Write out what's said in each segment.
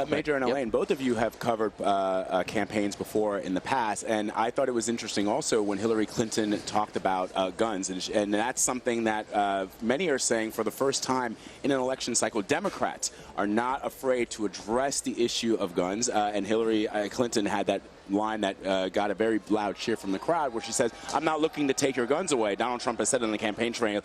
Major and Elaine, both of you have covered campaigns before in the past, and I thought it was interesting also when Hillary Clinton talked about guns, and that's something that many are saying for the first time in an election cycle, Democrats are not afraid to address the issue of guns, and Hillary Clinton had that line that got a very loud cheer from the crowd where she says, I'm not looking to take your guns away. Donald Trump has said on the campaign trail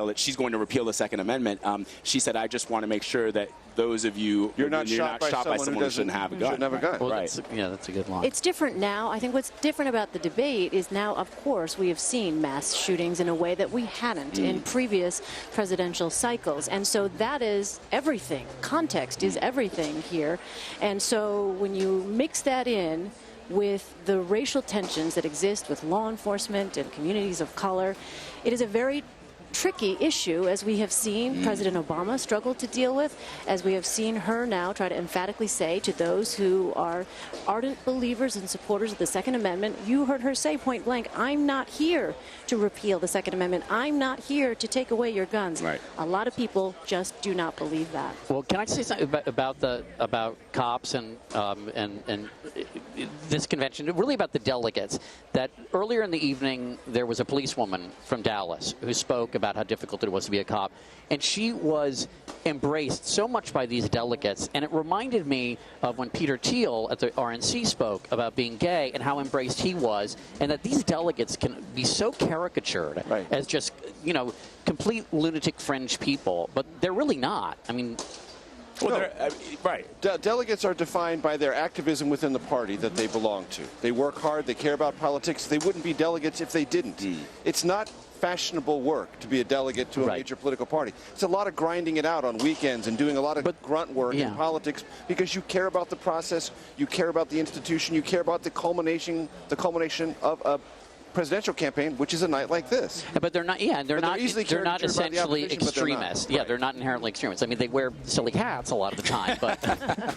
that she's going to repeal the Second Amendment. She said, I just want to make sure that those of you, you're not shot by someone who shouldn't have a gun. Well, right. That's a good line. It's different now. I think what's different about the debate is now, of course, we have seen mass shootings in a way that we hadn't in previous presidential cycles. And so that is everything. Context is everything here. And so when you mix that in with the racial tensions that exist with law enforcement and communities of color, it is a very tricky issue, as we have seen President Obama struggle to deal with, as we have seen her now try to emphatically say to those who are ardent believers and supporters of the Second Amendment, you heard her say point blank, I'm not here to repeal the Second Amendment. I'm not here to take away your guns. Right. A lot of people just do not believe that. Well, can I say something about cops and this convention, really about the delegates, that earlier in the evening there was a policewoman from Dallas who spoke about how difficult it was to be a cop, and she was embraced so much by these delegates, and it reminded me of when Peter Thiel at the RNC spoke about being gay and how embraced he was, and that these delegates can be so caricatured as just, you know, complete lunatic fringe people, but they're really not. I mean, well, delegates are defined by their activism within the party that they belong to. They work hard, they care about politics. They wouldn't be delegates if they didn't. It's not fashionable work to be a delegate to a major political party. It's a lot of grinding it out on weekends and doing a lot of grunt work in politics because you care about the process, you care about the institution, you care about the culmination of a presidential campaign, which is a night like this. But they're not. Yeah, they're not essentially extremists. Yeah, they're not inherently extremists. I mean, they wear silly hats a lot of the time, but.